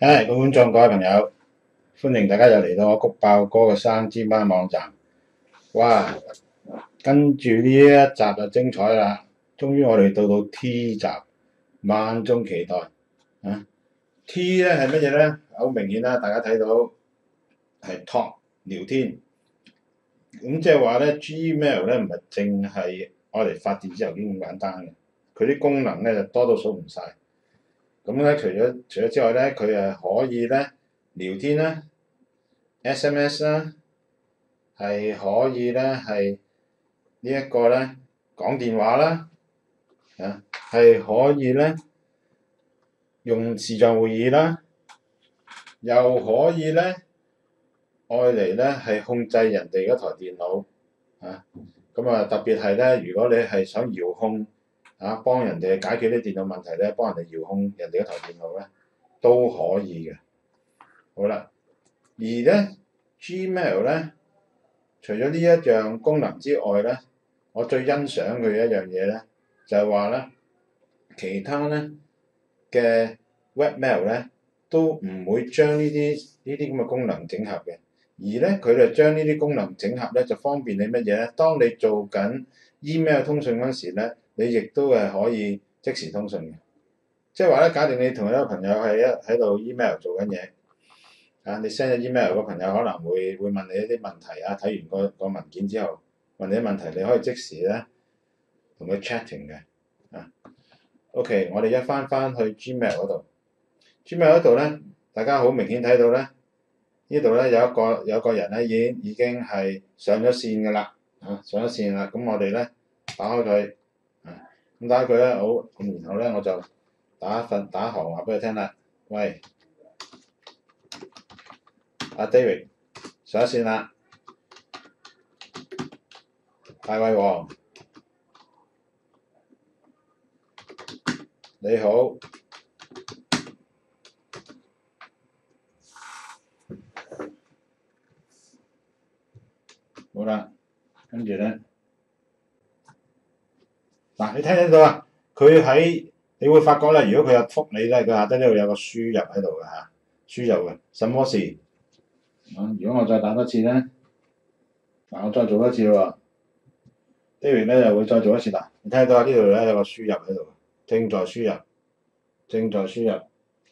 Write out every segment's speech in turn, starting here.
各位觀眾、各位朋友，歡迎大家又嚟到我谷爆哥嘅生煎班網站。哇！跟住呢一集就精彩啦，終於我哋到 T 集，萬眾期待啊！T 咧係乜嘢咧？好明顯啦，大家睇到係 Talk 聊天。咁即係話咧 ，Gmail 咧唔係淨係我哋發電子郵件咁簡單嘅，佢啲功能咧就多到數唔晒。咁咧，除咗之外咧，佢可以咧聊天啦、SMS 啦，係可以咧係呢一個咧講電話啦，係可以咧用視像會議啦，又可以咧愛嚟咧係控制人哋嗰台電腦咁特別係咧，如果你係想遙控幫人哋解決啲電腦問題咧，幫人哋遙控人哋嗰台電腦咧都可以嘅。好啦，而咧 Gmail 咧，除咗呢一樣功能之外咧，我最欣賞佢嘅一樣嘢咧，就係話咧，其他咧嘅 webmail 咧都唔會將呢啲咁嘅功能整合嘅，而咧佢哋將呢啲功能整合咧就方便你乜嘢咧？當你做緊 email 通訊嗰時咧，你亦都係可以即時通訊嘅。即係話咧，假定你同一個朋友係喺度 email 做緊嘢，你 send 咗 email 個朋友可能會問你一啲問題睇完個文件之後問你啲問題，你可以即時咧同佢 chatting 嘅OK， 我哋一翻去 Gmail 嗰度 ，Gmail 嗰度咧，大家好明顯睇到咧，呢度咧有一個人咧已經係上咗線㗎啦，上咗線啦，咁我哋咧打開佢，咁打開佢咧好，咁然後咧我就打一行話俾佢聽啦，喂，阿 David 上咗線啦，大胃王你好，好啦，跟住咧，你聽到啊？你會發覺咧，如果佢有覆你咧，佢下低呢度有個輸入喺度嘅輸入嘅，什麼事？如果我再打多次咧，我再做多次喎 ，David 咧又會再做一次啦。你聽到呢度咧有個輸入喺度，正在輸入，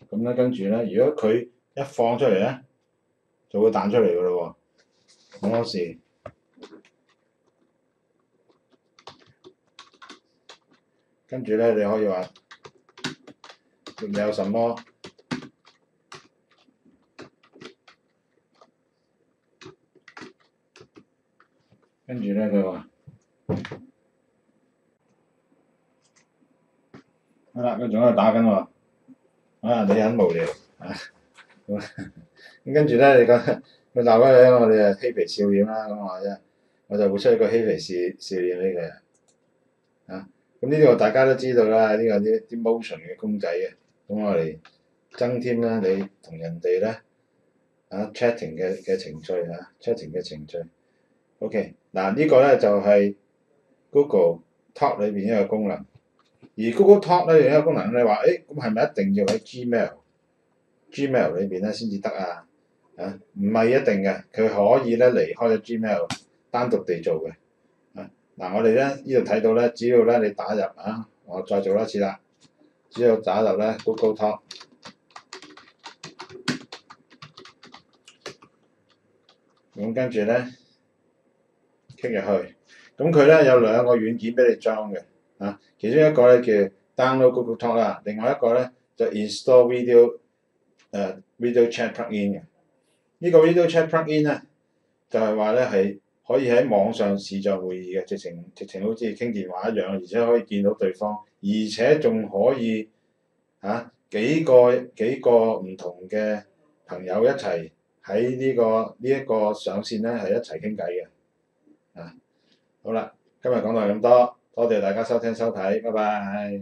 咁咧跟住咧，如果佢一放出嚟咧，就會彈出嚟㗎咯喎，什麼事？跟住咧，你可以話你有什麼？跟住咧，佢話好啦，佢仲喺度打緊喎。你很無聊咁跟住咧，你佢鬧翻你咧，我哋就嬉皮笑臉啦。咁我就會出一個嬉皮笑臉俾佢咁呢個大家都知道啦，呢個啲 motion 嘅公仔嘅，咁我哋增添啦你同人哋咧chatting 嘅程序chatting 嘅程序。OK， 呢個咧就係 Google Talk 裏邊一個功能，而 Google Talk 咧另一個功能，你話咁係咪一定要喺 Gmail 裏邊咧先至得唔係一定嘅，佢可以咧離開咗 Gmail 單獨地做嘅。我哋咧呢度睇到咧，只要咧你打入我再做多次啦，只要打入咧 Google Talk， 咁跟住咧 click 入去，咁佢咧有兩個軟件俾你裝嘅其中一個咧叫 download Google Talk 啦，另外一個咧就 install video chat plugin 嘅。呢個 video chat plugin 咧就係話咧係可以喺網上視像會議嘅，直情好似傾電話一樣，而且可以見到對方，而且仲可以幾個唔同嘅朋友一齊喺呢一個上線咧係一齊傾偈嘅好啦，今日講到係咁多，多謝大家收聽收睇，拜拜。